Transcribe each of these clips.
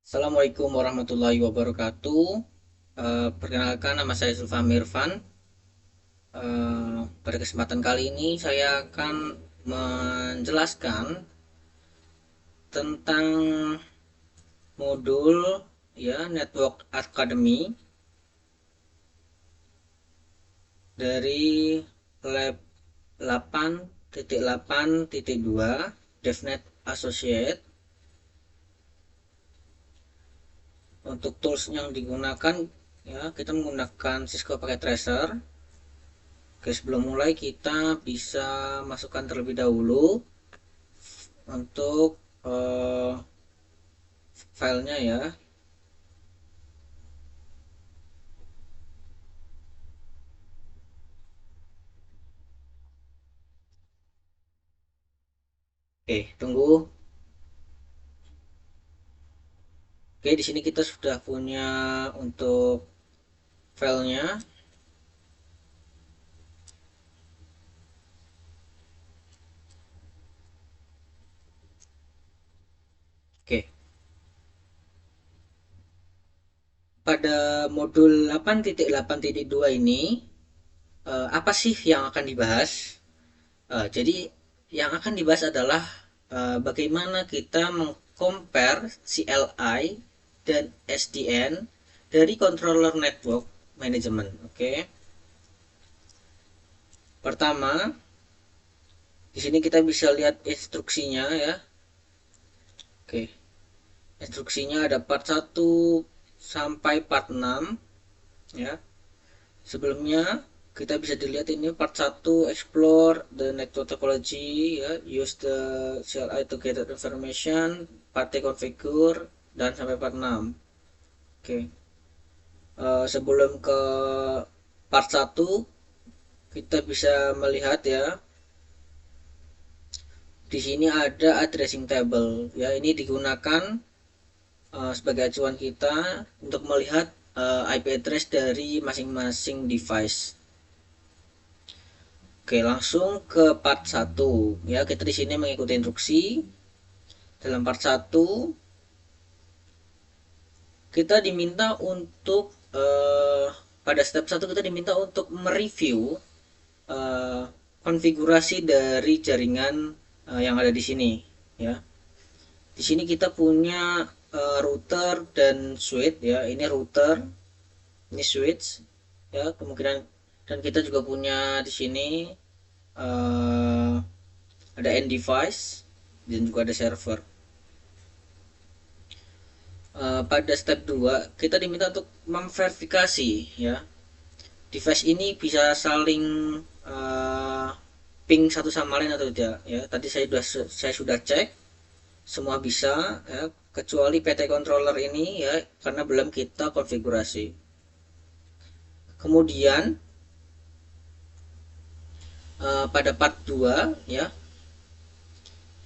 Assalamualaikum warahmatullahi wabarakatuh. Perkenalkan, nama saya Zulfam Irfan. Pada kesempatan kali ini saya akan menjelaskan tentang modul ya Network Academy dari lab 8.8.2 DevNet Associate. Untuk tools yang digunakan, ya, kita menggunakan Cisco Packet Tracer. Oke, sebelum mulai kita bisa masukkan terlebih dahulu untuk filenya ya. Oke, tunggu. Oke, di sini kita sudah punya untuk filenya. Oke, pada modul 8.8.2 ini apa sih yang akan dibahas? Jadi yang akan dibahas adalah bagaimana kita mengcompare CLI dan SDN dari controller network management. Oke. Pertama, di sini kita bisa lihat instruksinya ya. Oke. Instruksinya ada part 1 sampai part 6 ya. Sebelumnya kita bisa dilihat ini part 1 explore the network topology ya, use the CLI to gather information, part 2 configure dan sampai part 6. Oke. Sebelum ke part 1 kita bisa melihat ya, di sini ada addressing table ya, ini digunakan sebagai acuan kita untuk melihat IP address dari masing-masing device. Oke, langsung ke part 1 ya. Kita di sini mengikuti instruksi. Dalam part 1 kita diminta untuk pada step 1 kita diminta untuk mereview eh, konfigurasi dari jaringan yang ada di sini ya. Di sini kita punya router dan switch ya. Ini router, ini switch ya, kemungkinan, dan kita juga punya di sini uh, ada end device dan juga ada server. Pada step 2 kita diminta untuk memverifikasi ya, device ini bisa saling uh, ping satu sama lain atau tidak ya. Tadi saya sudah cek semua bisa ya, kecuali PT controller ini ya, karena belum kita konfigurasi. Kemudian pada part 2 ya,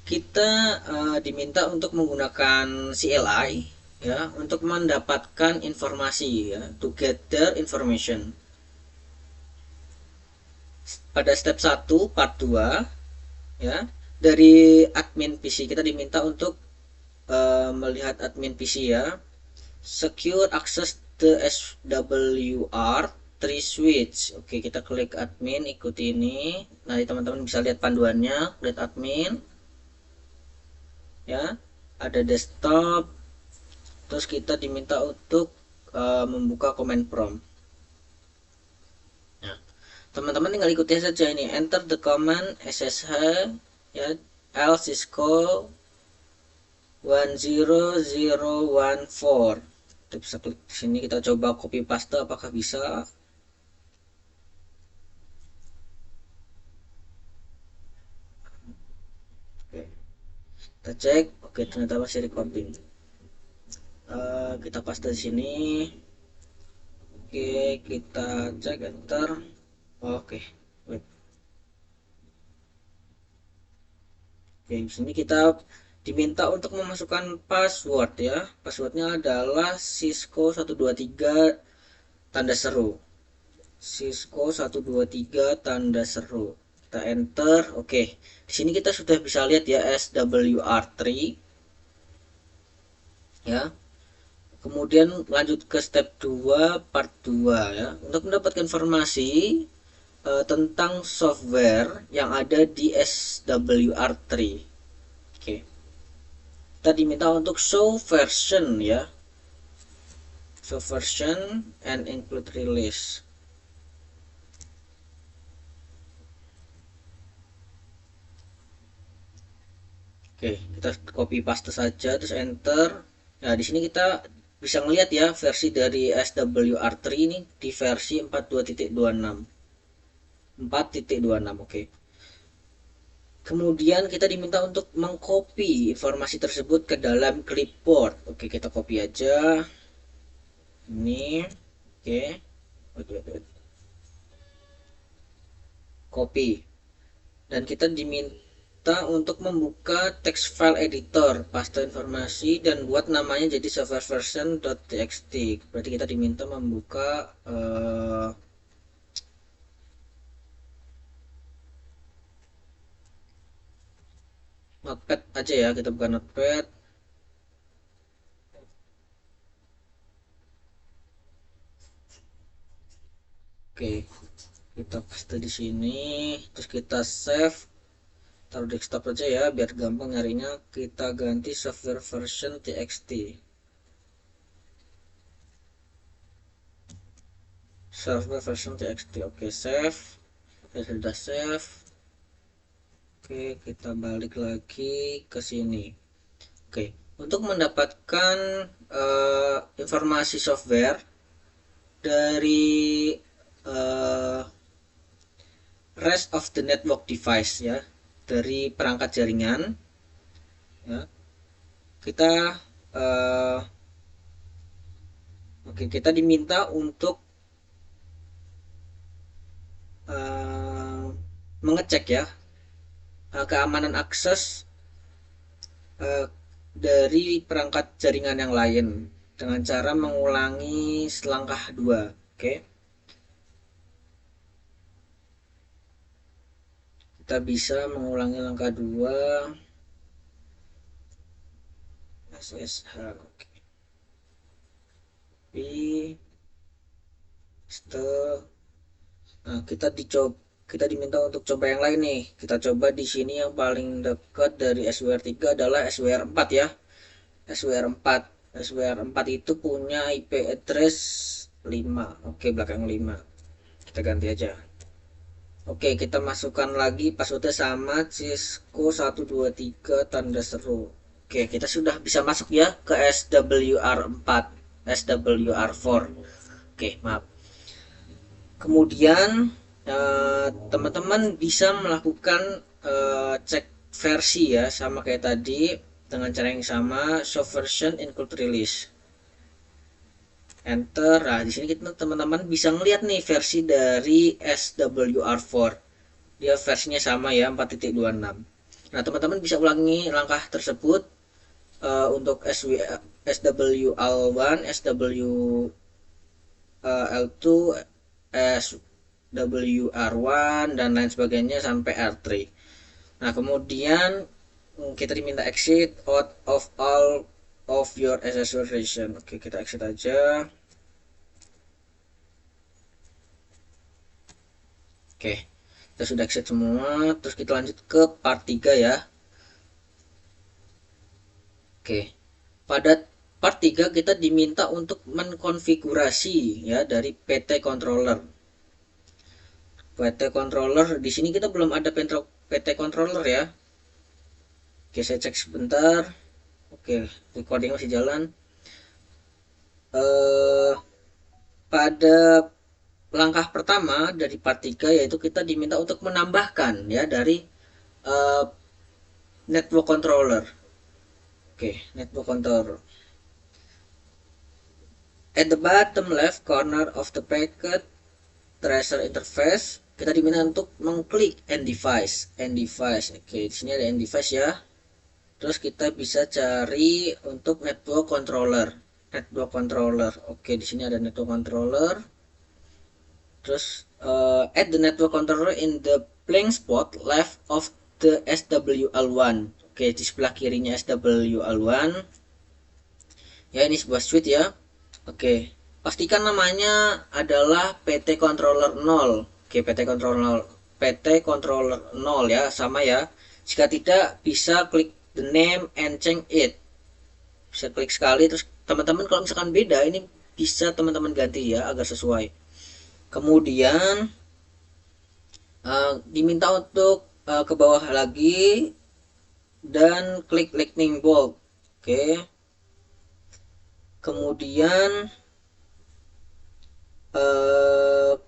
kita diminta untuk menggunakan CLI ya untuk mendapatkan informasi ya, to gather information. Pada step 1 part 2 ya, dari admin PC kita diminta untuk melihat admin PC ya, secure access the SWR 3 switch. Oke, kita klik admin, ikuti ini. Nanti teman-teman bisa lihat panduannya, lihat admin ya, ada desktop, terus kita diminta untuk membuka command prompt ya. Teman-teman tinggal ikuti saja ini, enter the command ssh ya, l cisco 10014. Kita bisa klik di sini, kita coba copy paste apakah bisa. Oke, kita cek, oke, ternyata masih recording. Kita paste di sini. Oke, kita cek enter. Oke, wait. Oke, di sini kita diminta untuk memasukkan password ya. Passwordnya adalah Cisco 123 tanda seru. Cisco 123 tanda seru. Kita enter. Oke. Di sini kita sudah bisa lihat ya, SWR3 ya. Kemudian lanjut ke step 2 part 2 ya. Untuk mendapatkan informasi tentang software yang ada di SWR3. Oke. Kita diminta untuk show version ya. Show version and include release. Oke, kita copy paste saja terus enter. Nah, di sini kita bisa ngelihat ya versi dari SWR3 ini di versi 42.26. 4.26, oke. Kemudian kita diminta untuk mengcopy informasi tersebut ke dalam clipboard. Oke, kita copy aja. Ini, oke. Copy. Dan kita diminta untuk membuka text file editor, paste informasi dan buat namanya jadi software version.txt. Berarti kita diminta membuka notepad aja ya, kita buka notepad. Oke, kita paste di sini, terus kita save, taruh desktop aja ya biar gampang nyarinya. Kita ganti software version txt. Software version txt. Oke, save. Kita sudah save. Oke, kita balik lagi ke sini. Oke, untuk mendapatkan informasi software dari rest of the network device ya, dari perangkat jaringan ya, kita kita diminta untuk mengecek ya keamanan akses dari perangkat jaringan yang lain dengan cara mengulangi selangkah 2. Oke. Kita bisa mengulangi langkah 2 SSH. Oke. Nah, kita diminta untuk coba yang lain nih. Kita coba di sini yang paling dekat dari SWR3 adalah SWR4 ya. SWR4. SWR4 itu punya IP address 5. Oke, belakang 5. Kita ganti aja. Oke, kita masukkan lagi passwordnya sama Cisco 123 tanda seru. Oke, kita sudah bisa masuk ya ke SWR4, SWR4. Oke, maaf. Kemudian teman-teman bisa melakukan cek versi ya, sama kayak tadi dengan cara yang sama, show version include release. Enter. Nah, di sini kita teman-teman bisa ngelihat nih versi dari SWR4. Dia versinya sama ya, 4.26. Nah, teman-teman bisa ulangi langkah tersebut untuk SWR1, SWR2, SWR1 dan lain sebagainya sampai R3. Nah, kemudian kita diminta exit out of all of your SS version. Oke, kita exit aja. Oke, kita sudah exit semua. Terus kita lanjut ke part 3 ya. Oke, pada part 3 kita diminta untuk mengkonfigurasi ya dari PT controller. PT controller di sini kita belum ada PT controller ya. Oke, saya cek sebentar. Oke, recording masih jalan. Pada langkah pertama dari part 3 yaitu kita diminta untuk menambahkan ya dari network controller. Oke, network controller. At the bottom left corner of the packet tracer interface, kita diminta untuk mengklik end device. End device. Oke, di sini ada end device ya. Terus kita bisa cari untuk network controller. Network controller. Oke, di sini ada network controller. Terus add the network controller in the blank spot left of the SWL1. Oke, di sebelah kirinya SWL1. Ya, ini sebuah switch ya. Oke, pastikan namanya adalah PT controller 0. Oke, PT controller 0 ya, sama ya. Jika tidak, bisa klik the name and change it. Bisa klik sekali, terus teman-teman kalau misalkan beda, ini bisa teman-teman ganti ya agar sesuai. Kemudian diminta untuk ke bawah lagi dan klik lightning bolt. Oke, kemudian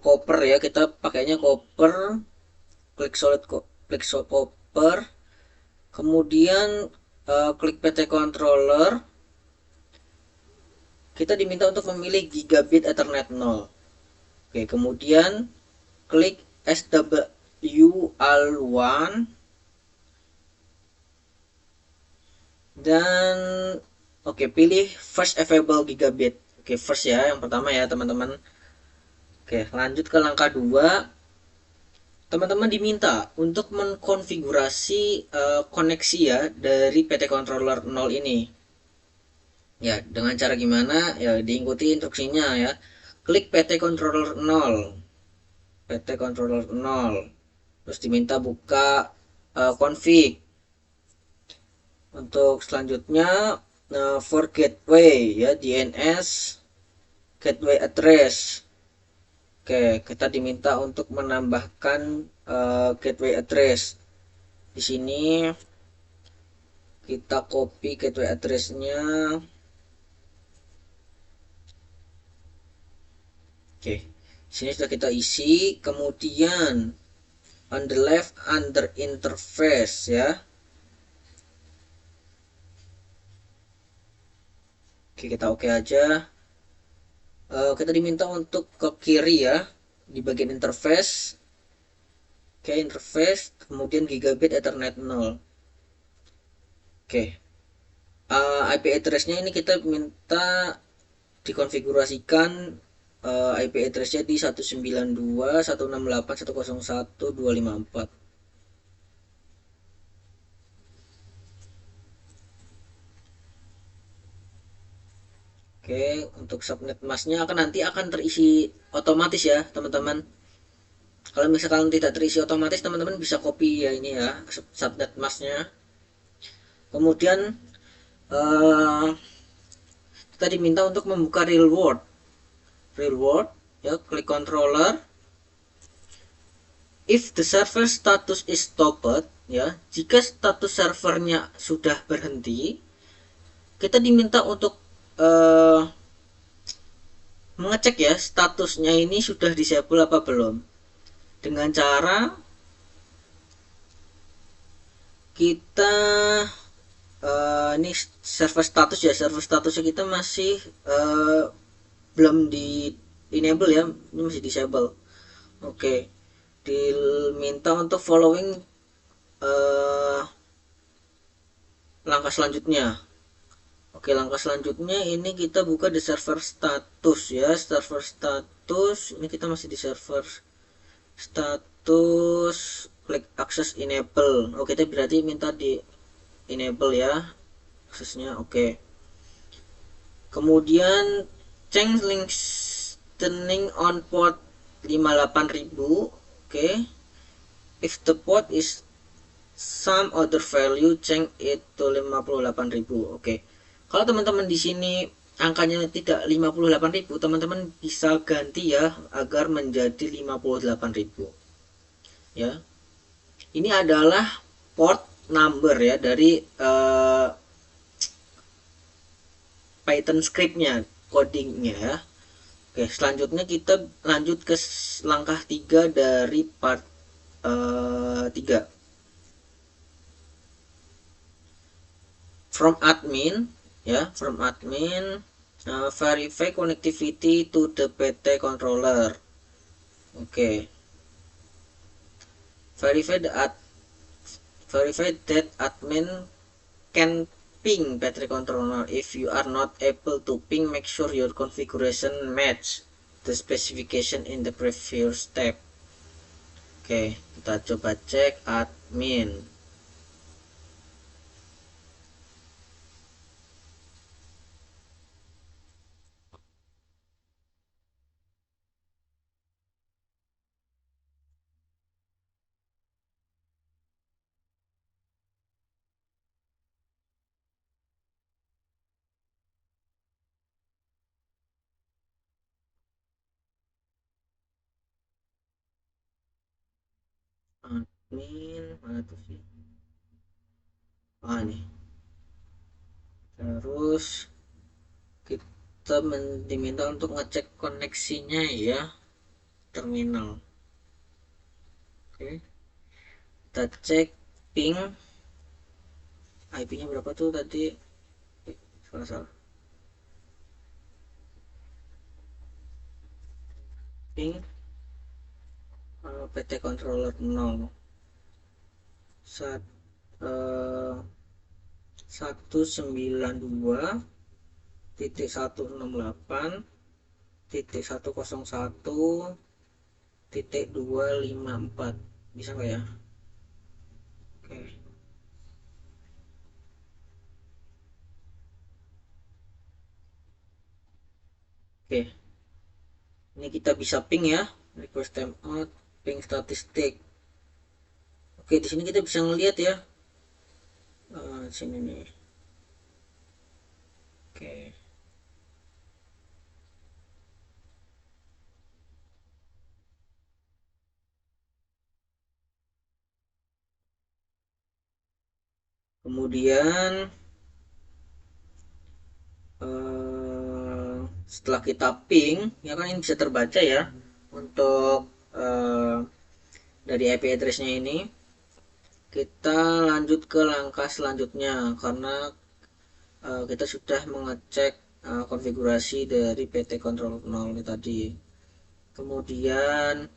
copper ya, kita pakainya copper. Klik copper, kemudian klik PT controller. Kita diminta untuk memilih gigabit ethernet 0. Oke, kemudian klik SWR1 dan oke, pilih first available gigabit. Oke, first ya, yang pertama ya teman-teman. Oke, lanjut ke langkah 2. Teman-teman diminta untuk mengkonfigurasi koneksi ya dari PT controller 0 ini. Ya, dengan cara gimana? Ya, diikuti instruksinya ya. Klik PT controller 0. PT controller 0. Terus diminta buka config. Untuk selanjutnya for gateway ya, DNS gateway address. Oke, kita diminta untuk menambahkan gateway address. Di sini kita copy gateway addressnya. Oke, sini sudah kita isi. Kemudian on the left under interface ya. Oke, kita oke aja. Kita diminta untuk ke kiri ya, di bagian interface. Oke, interface, kemudian gigabit ethernet 0. Oke, IP address-nya ini kita minta dikonfigurasikan IP address-nya di 192.168.101.254. Oke, untuk subnet masknya nanti akan terisi otomatis ya teman-teman. Kalau misalkan tidak terisi otomatis, teman-teman bisa copy ya ini ya subnet masknya. Kemudian kita diminta untuk membuka real world ya, klik controller. If the server status is stopped ya, jika status servernya sudah berhenti, kita diminta untuk mengecek ya statusnya ini sudah disable apa belum, dengan cara kita ini server status ya, server statusnya kita masih belum di enable ya, ini masih disable. Oke, diminta untuk following langkah selanjutnya. Oke, langkah selanjutnya ini kita buka di server status ya, server status ini kita masih di server status, klik access enable. Oke, itu berarti minta di enable ya aksesnya. Oke, kemudian change link turning on port 58000. Oke, if the port is some other value, change it to 58000. Oke, kalau teman-teman di sini angkanya tidak 58.000, teman-teman bisa ganti ya agar menjadi 58.000 ya. Ini adalah port number ya dari Python scriptnya, codingnya ya. Oke, selanjutnya kita lanjut ke langkah 3 dari part 3. From admin ya, from admin, verify connectivity to the PT controller. Oke, verify that admin can ping PT controller. If you are not able to ping, make sure your configuration match the specification in the previous step. Oke, kita coba cek admin. admin mana tuh sih, nih terus kita diminta untuk ngecek koneksinya ya, terminal. Oke, kita cek ping IP-nya berapa tuh tadi, salah ping PT controller 0 192.168.101.254 bisa nggak ya? Oke. Oke, ini kita bisa ping ya, request timeout, ping statistik. Oke, di sini kita bisa ngelihat ya, sini nih. Oke, kemudian setelah kita ping ya kan, ini bisa terbaca ya untuk dari IP address-nya ini. Kita lanjut ke langkah selanjutnya karena kita sudah mengecek konfigurasi dari PT Control 0 ini tadi. Kemudian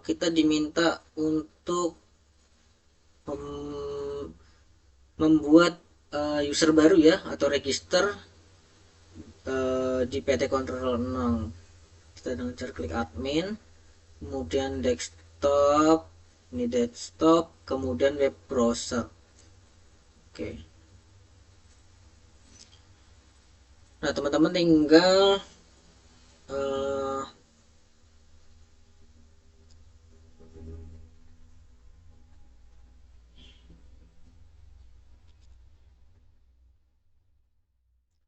kita diminta untuk membuat user baru ya, atau register di PT Control 0. Kita dengan cara klik admin, kemudian desktop, ini desktop, kemudian web browser. Oke, nah teman-teman tinggal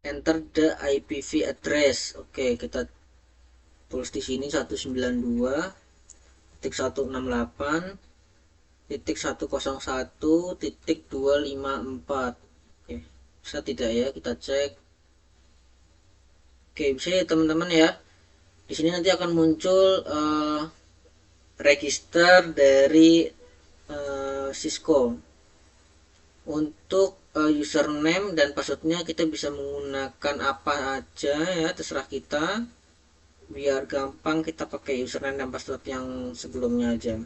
enter the IPv address. Oke, kita tulis di sini 192.168.101.254. Oke, bisa tidak ya, kita cek. Oke, bisa ya teman-teman ya. Di sini nanti akan muncul register dari Cisco. Untuk username dan passwordnya kita bisa menggunakan apa aja ya, terserah kita. Biar gampang kita pakai username dan password yang sebelumnya aja.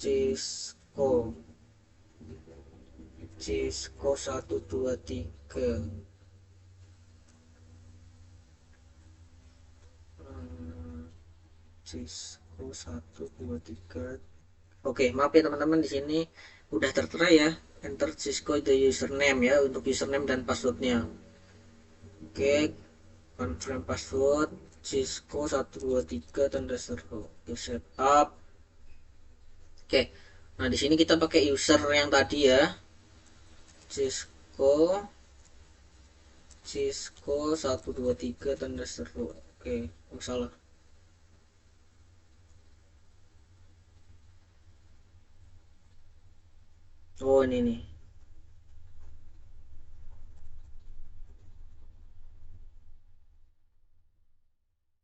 Cisco 123. Cisco 123. Oke, maaf ya teman-teman, di sini udah tertera ya, enter Cisco the username ya, untuk username dan passwordnya. Oke, confirm password Cisco 123 tanda seru. Oke, setup. Oke, nah di sini kita pakai user yang tadi ya, Cisco 123 tanda seru. Oke, salah. Oh, ini nih.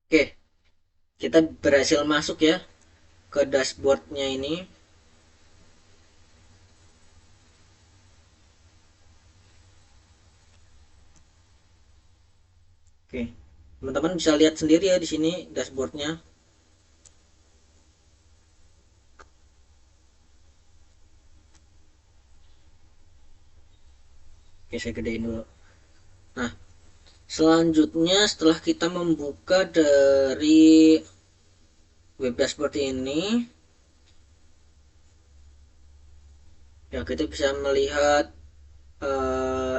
Oke, kita berhasil masuk ya ke dashboardnya ini. Oke, teman-teman bisa lihat sendiri ya di sini dashboardnya. Oke, saya gedein dulu. Nah, selanjutnya setelah kita membuka dari web dashboard ini, ya kita bisa melihat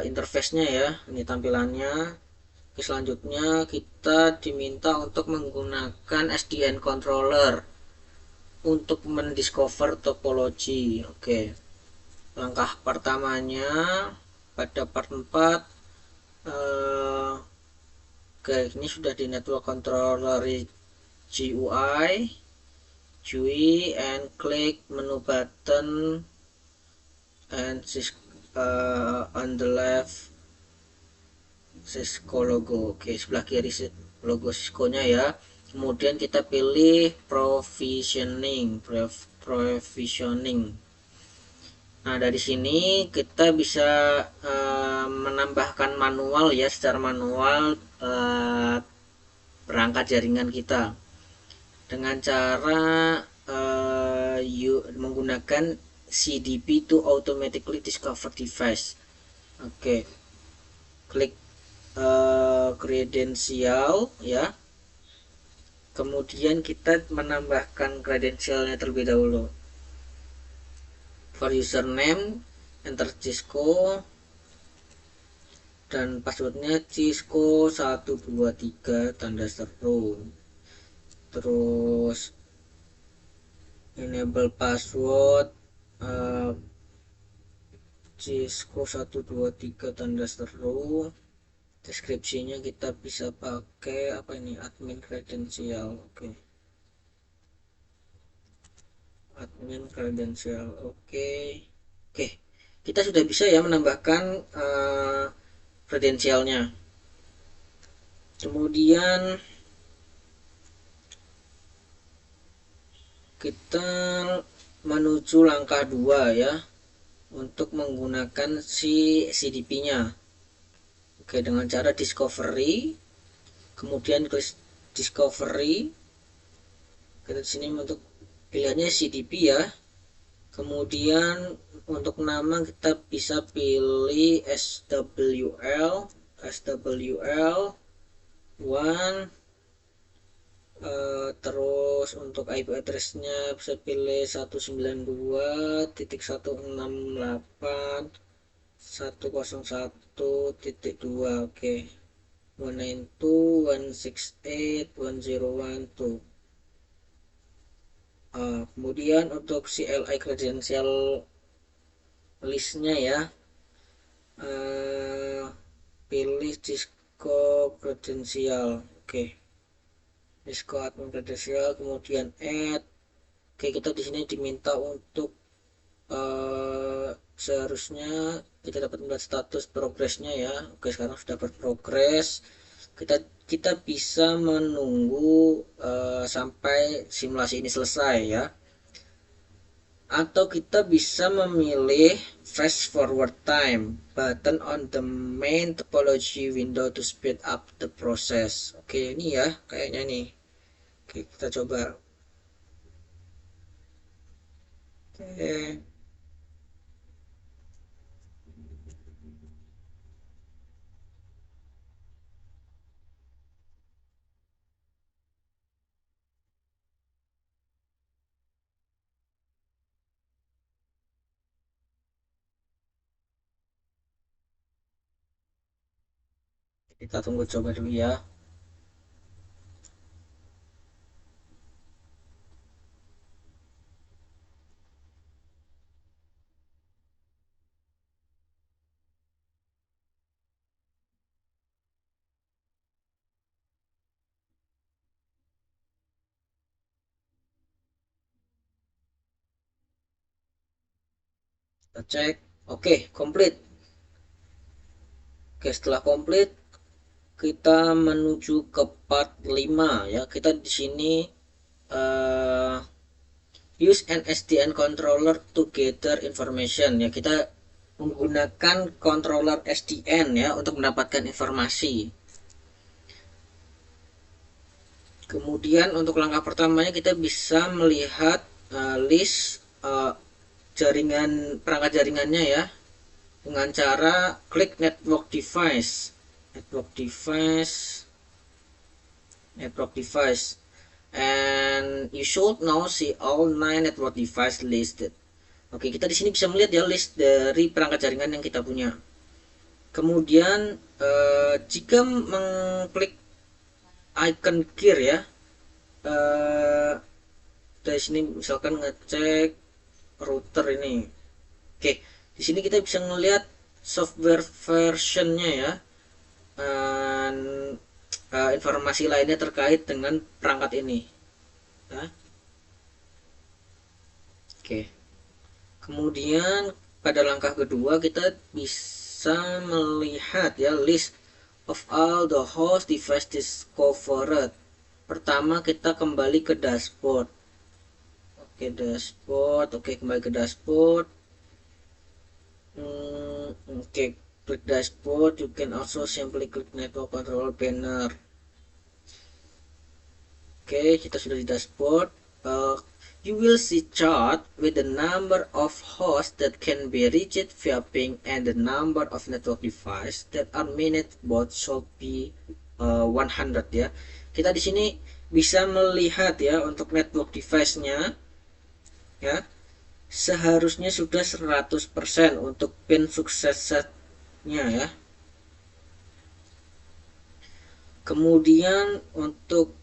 interface-nya ya, ini tampilannya. Oke, selanjutnya kita diminta untuk menggunakan SDN controller untuk mendiscover topologi. Oke, langkah pertamanya pada part 4, oke, ini sudah di network controller GUI, and click menu button and on the left Cisco logo. Oke, sebelah kiri logo Cisco nya ya. Kemudian kita pilih provisioning. Nah, dari sini kita bisa menambahkan manual ya, secara manual perangkat jaringan kita dengan cara menggunakan CDP to automatically discover device. Oke, klik kredensial ya. Kemudian kita menambahkan kredensialnya terlebih dahulu. For username, enter Cisco dan passwordnya Cisco 123 tanda seru. Terus enable password Cisco 123 tanda seru. Deskripsinya kita bisa pakai apa ini, admin kredensial. Oke. Admin kredensial. Oke, kita sudah bisa ya menambahkan kredensialnya. Kemudian kita menuju langkah 2 ya, untuk menggunakan si CDP nya. Oke, dengan cara discovery, kemudian klik discovery. Kita di sini untuk pilihannya CDP ya. Kemudian untuk nama kita bisa pilih SWL 1. Terus untuk IP addressnya bisa pilih 192.168.101.2. Oke, 192.168.1012. Kemudian untuk CLI credential listnya ya, pilih Cisco credential. Oke, Cisco admin credential, kemudian add. Oke, kita di sini diminta untuk seharusnya kita dapat melihat status progresnya ya. Oke, sekarang sudah berprogres. Kita bisa menunggu sampai simulasi ini selesai ya, atau kita bisa memilih fast forward time button on the main topology window to speed up the process. Oke, ini ya kayaknya nih. Oke, kita coba. Oke, kita tunggu coba dulu ya. Kita cek. Oke, komplit. Oke, setelah komplit kita menuju ke part 5 ya. Kita di sini use an SDN controller to gather information ya. Kita menggunakan controller SDN ya untuk mendapatkan informasi. Kemudian untuk langkah pertamanya kita bisa melihat list jaringan, perangkat jaringannya ya, dengan cara klik network device, and you should now see all 9 network device listed. Oke, kita di sini bisa melihat ya list dari perangkat jaringan yang kita punya. Kemudian jika mengklik icon gear ya, dari sini misalkan ngecek router ini. Oke, di sini kita bisa melihat software versionnya ya, dan informasi lainnya terkait dengan perangkat ini. ya. Oke, kemudian pada langkah kedua kita bisa melihat ya list of all the host device discovered. Pertama kita kembali ke dashboard. Oke, dashboard. Oke, kembali ke dashboard. Oke, klik dashboard. You can also simply click network control banner. Oke, kita sudah di dashboard. Uh, you will see chart with the number of hosts that can be reached via ping and the number of network device that are managed both should be 100 ya. Kita di sini bisa melihat ya untuk network device-nya ya. Seharusnya sudah 100% untuk pin sukses setnya ya. Kemudian untuk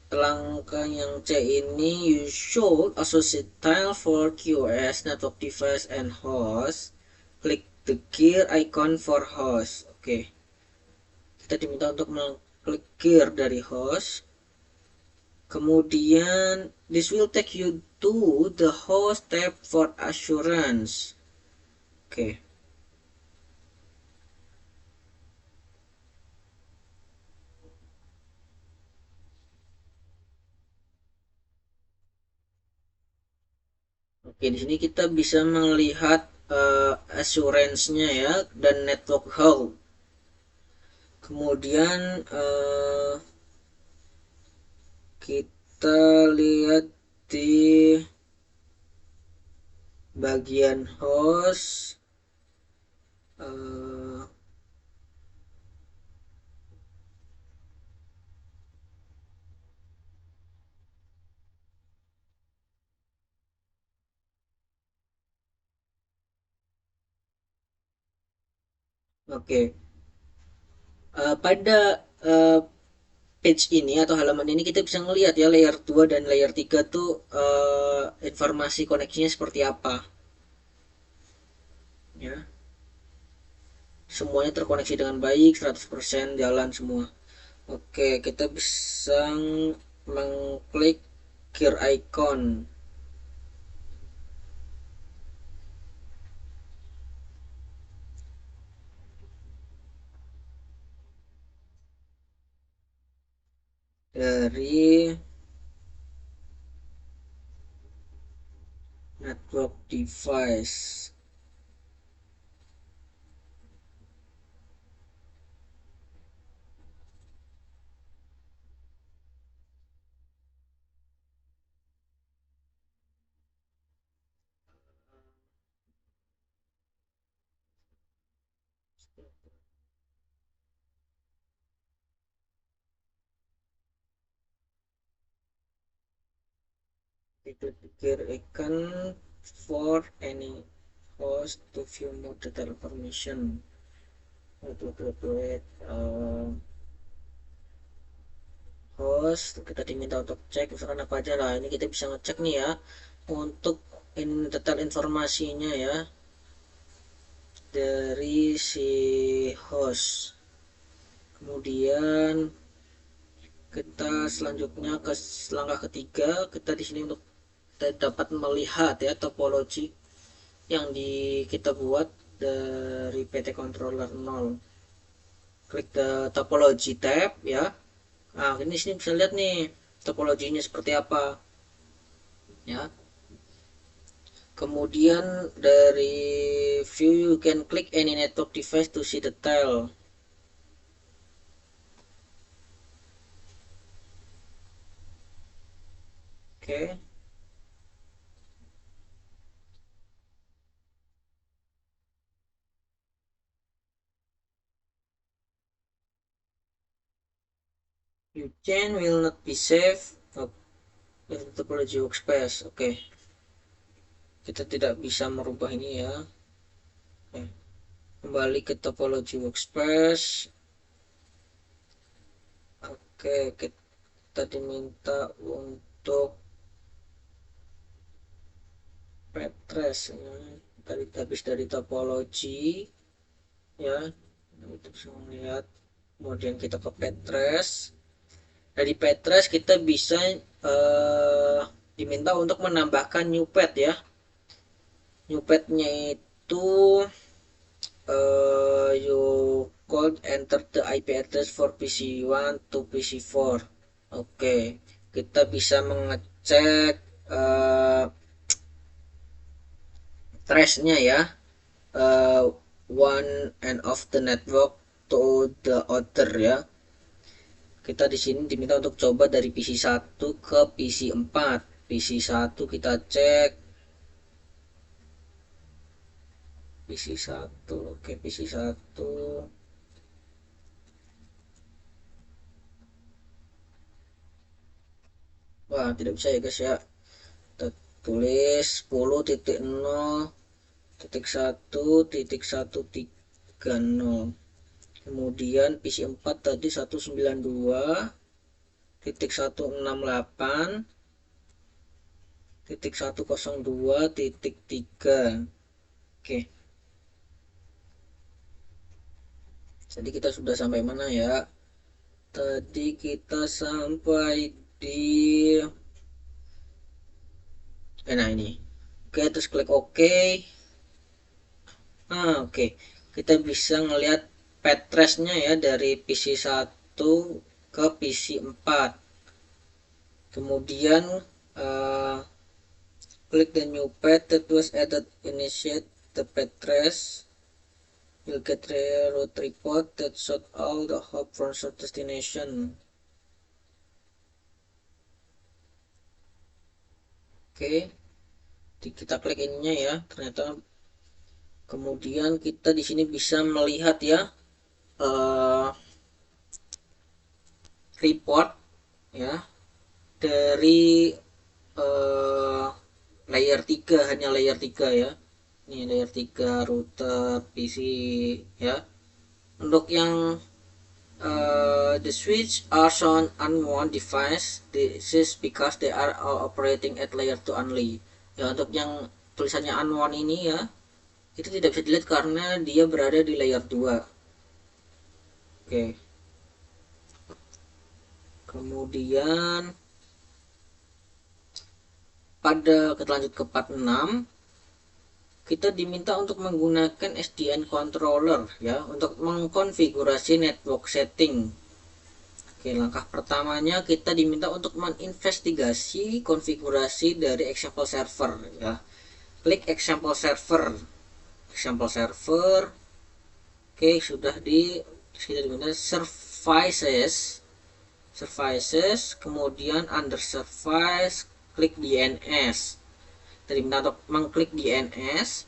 langkah yang C ini, you should associate tile for QoS network device and host. Klik the gear icon for host. Oke, kita diminta untuk mengklik gear dari host. Kemudian this will take you to the host tab for assurance. Oke. Oke, di sini kita bisa melihat assurance-nya ya dan network health. Kemudian kita lihat di bagian host. eh, Oke, pada page ini atau halaman ini kita bisa melihat ya layer 2 dan layer 3 tuh informasi koneksinya seperti apa ya. Semuanya terkoneksi dengan baik, 100% jalan semua. Oke, kita bisa mengklik gear icon. Dari network device. Klik gear icon for any host to view more detailed information. Wait. Host kita diminta untuk cek misalkan apa aja lah, ini kita bisa ngecek nih ya untuk detail informasinya ya dari si host. Kemudian kita selanjutnya ke langkah ketiga, kita di sini untuk kita dapat melihat ya topologi yang kita buat dari PT controller 0. Klik the topology tab ya. Nah, ini sini bisa lihat nih topologinya seperti apa ya. Kemudian dari view you can click any network device to see detail. Oke. Your chain will not be safe with topology workspace. Oke. Kita tidak bisa merubah ini ya. Oke. Kembali ke topology workspace. Oke, kita diminta untuk Petres ya. Tadi habis dari topologi ya, kita bisa melihat. Kemudian kita ke Petres. Dari Petres kita bisa diminta untuk menambahkan new pad ya. New padnya itu you could enter the IP address for PC1 to PC4. Oke, kita bisa mengecek trace-nya ya, one end of the network to the other ya. Kita di sini diminta untuk coba dari PC1 ke PC4. PC1 kita cek. PC1, oke PC1. Wah, tidak bisa ya guys ya. Kita tulis 10.0.1.130. Kemudian PC4 tadi 192.168.102.3. Oke. Jadi kita sudah sampai mana ya? Tadi kita sampai di nah ini. Oke, terus klik OK. Oke. Kita bisa ngelihat pad trace-nya ya dari PC1 ke PC4. Kemudian klik the new pad that was added, initiate the pad trace. You'll get a root report that showed all the hop from source destination. Oke, kita klik ininya ya. Ternyata kemudian kita di sini bisa melihat ya report ya dari layer 3, hanya layer 3 ya. Ini layer 3 router PC ya. Untuk yang the switch are shown on one device. This is because they are all operating at layer 2 only. Ya, untuk yang tulisannya on1 ini ya, itu tidak bisa dilihat karena dia berada di layer 2. Oke. Kemudian pada kita lanjut ke part 6, kita diminta untuk menggunakan SDN controller ya untuk mengkonfigurasi network setting. Oke, langkah pertamanya kita diminta untuk menginvestigasi konfigurasi dari example server ya. Klik example server. Example server. Oke, sudah kita diminta services, kemudian under service klik DNS. Tadi diminta untuk mengklik DNS.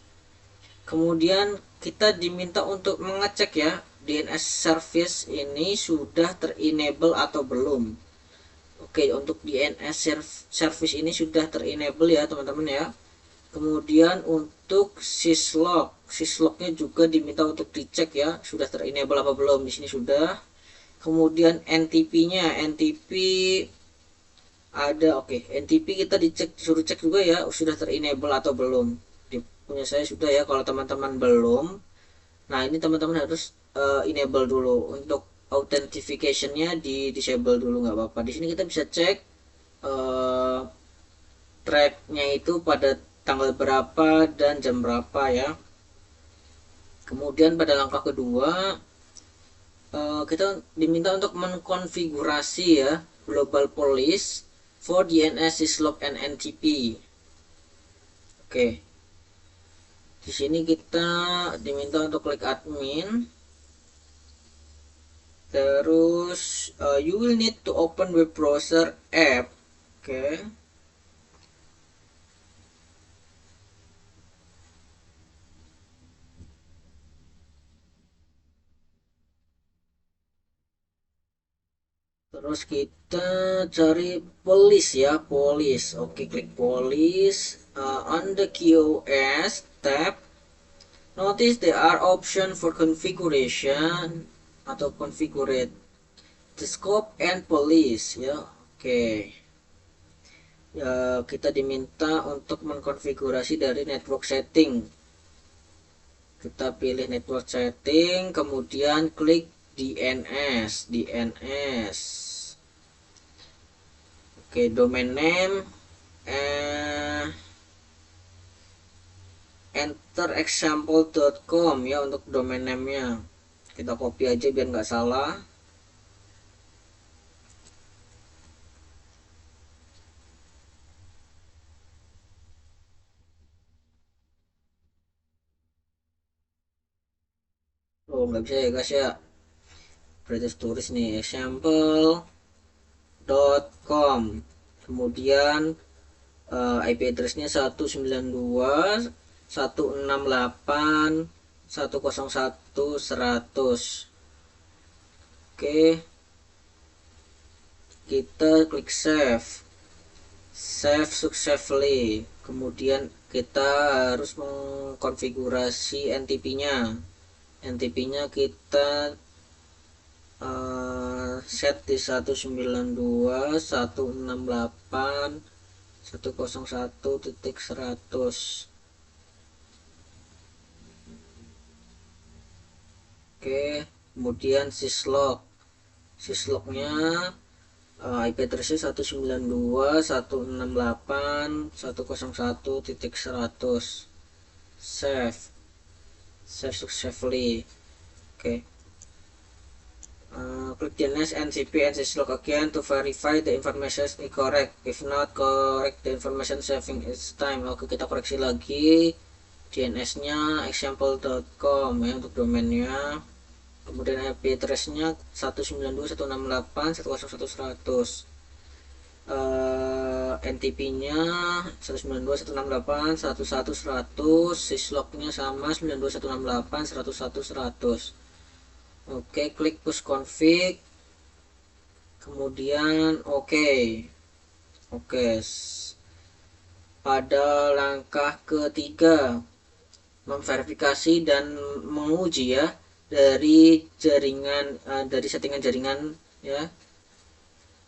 Kemudian kita diminta untuk mengecek ya DNS service ini sudah terenable atau belum. Oke, untuk DNS service ini sudah terenable ya teman-teman ya. Kemudian untuk syslognya juga diminta untuk dicek ya sudah terenable apa belum. Di sini sudah. Kemudian NTP-nya, NTP ada, oke. NTP kita disuruh cek juga ya sudah terenable atau belum. Di punya saya sudah ya. Kalau teman-teman belum, nah ini teman-teman harus enable dulu. Untuk authentication-nya di disable dulu, nggak apa-apa. Di sini kita bisa cek track-nya itu pada tanggal berapa dan jam berapa ya. Kemudian pada langkah kedua kita diminta untuk mengkonfigurasi ya global police for DNS, syslog, and NTP. Oke. Di sini kita diminta untuk klik admin. Terus you will need to open web browser app. Oke. Terus kita cari police ya, police. Oke, klik police. On the QoS tab, notice there are option for configuration atau configure the scope and police ya. Oke. Ya, kita diminta untuk mengkonfigurasi dari network setting. Kita pilih network setting, kemudian klik DNS. Oke, domain name, enter example.com ya untuk domain name-nya. Kita copy aja biar nggak salah. Oh, nggak bisa ya guys ya. Berarti tulis nih example.com. Kemudian IP address-nya 192.168.101.100. Oke, kita klik save successfully. Kemudian kita harus mengkonfigurasi NTP-nya. NTP-nya kita set di 192.168.101.100. Oke, kemudian syslognya IP address-nya 192.168.101.100. Save successfully. Oke. Click the next NCP and syslog again to verify the information is correct. If not correct, the information saving is time. Oke, kita koreksi lagi. DNS-nya example.com ya untuk domainnya. Kemudian IP address-nya 192.168.101.100. NTP-nya 192.168.101.100. syslog-nya sama 192.168.101.100. Oke, klik push config, kemudian oke. Pada langkah ketiga, memverifikasi dan menguji ya dari jaringan, dari settingan jaringan ya.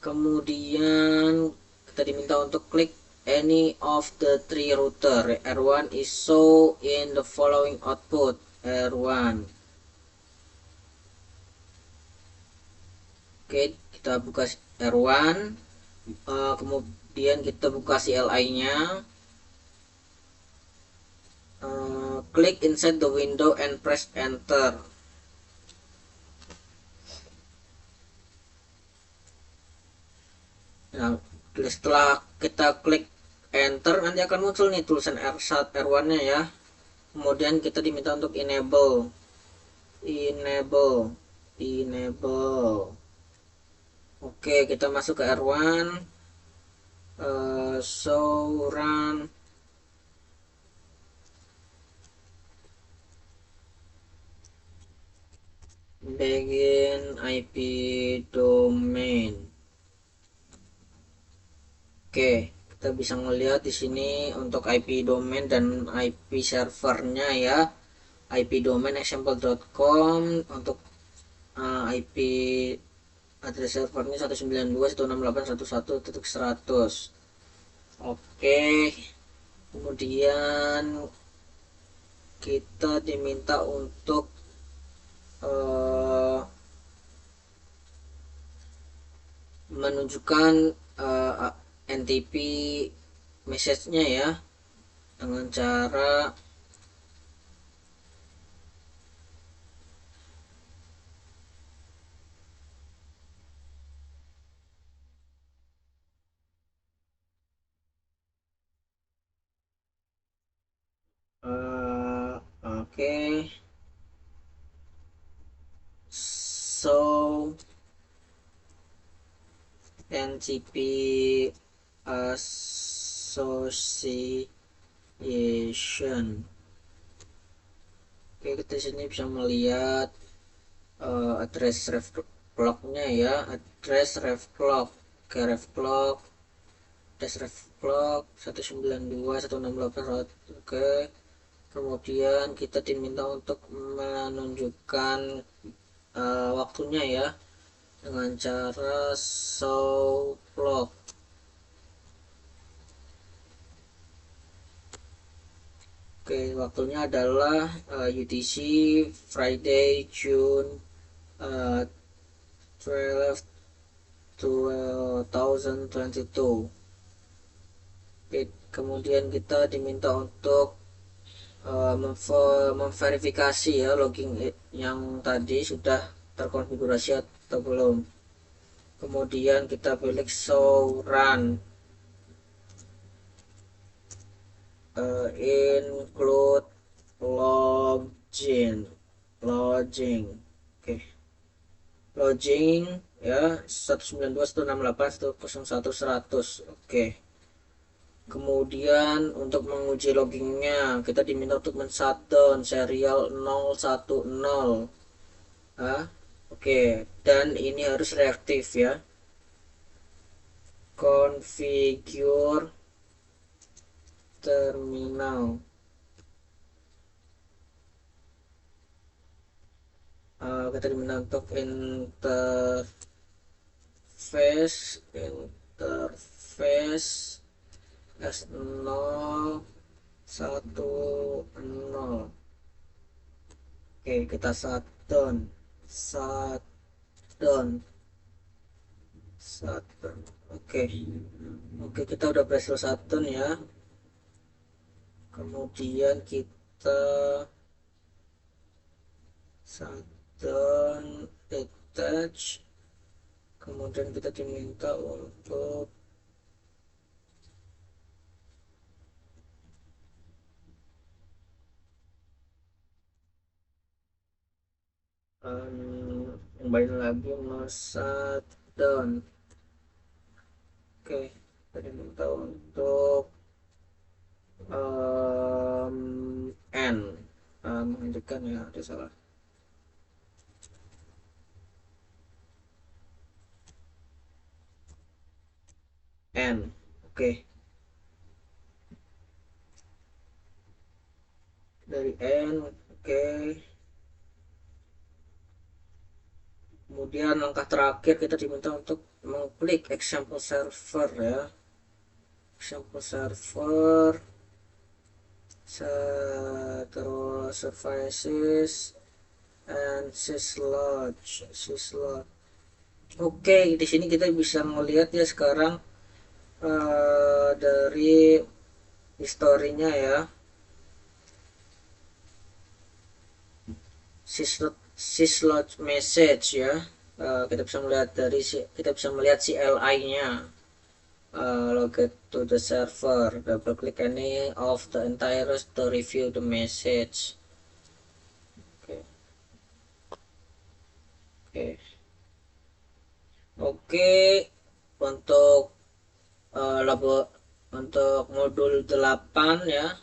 Kemudian kita diminta untuk klik any of the three router. R1 is show in the following output. R1. Oke, kita buka R1. Kemudian kita buka CLI-nya. Klik inside the window and press enter. Nah, setelah kita klik enter, nanti akan muncul nih tulisan R1-nya ya. Kemudian kita diminta untuk enable. Oke, kita masuk ke R1. Show run begin IP domain. Oke, kita bisa melihat di sini untuk IP domain dan IP servernya ya. IP domain example.com, untuk IP address servernya 192.168.101.100. Oke, kemudian kita diminta untuk menunjukkan NTP message-nya ya, dengan cara oke. So NTP association. Oke, kita sini bisa melihat address ref clock-nya ya, address ref clock. Oke, ref clock 192.168. Oke, kemudian kita diminta untuk menunjukkan waktunya ya, dengan cara show clock. Oke, waktunya adalah UTC Friday June 12 2022. Kemudian kita diminta untuk memverifikasi ya login yang tadi sudah terkonfigurasi atau belum. Kemudian kita pilih show run, include login. Oke, login ya 192.168.101.100. Oke. Kemudian untuk menguji loggingnya kita diminta untuk men-shutdown serial 010. Oke, dan ini harus reaktif ya. Configure terminal. Kita diminta untuk interface S010. Oke, kita shutdown. Oke, kita udah berhasil shutdown ya. Kemudian kita shutdown attach. Kemudian kita diminta untuk kembali lagi shutdown. Oke, kita diminta untuk n menunjukkan ya ada salah. N. Oke. Dari N. Oke. Kemudian langkah terakhir kita diminta untuk mengklik example server ya. Example server. Terus services and syslog. Oke, di sini kita bisa melihat ya sekarang dari historinya ya. Syslog message ya. Kita bisa melihat CLI-nya. Login to the server. Double click any of the entire to review the message. Oke. Untuk untuk modul 8 ya,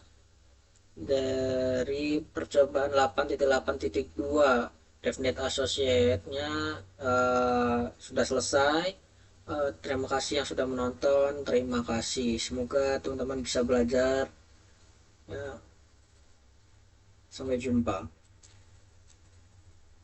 dari percobaan 8.8.2 DevNet Associate-nya sudah selesai. Terima kasih yang sudah menonton. Terima kasih, semoga teman-teman bisa belajar ya. Sampai jumpa.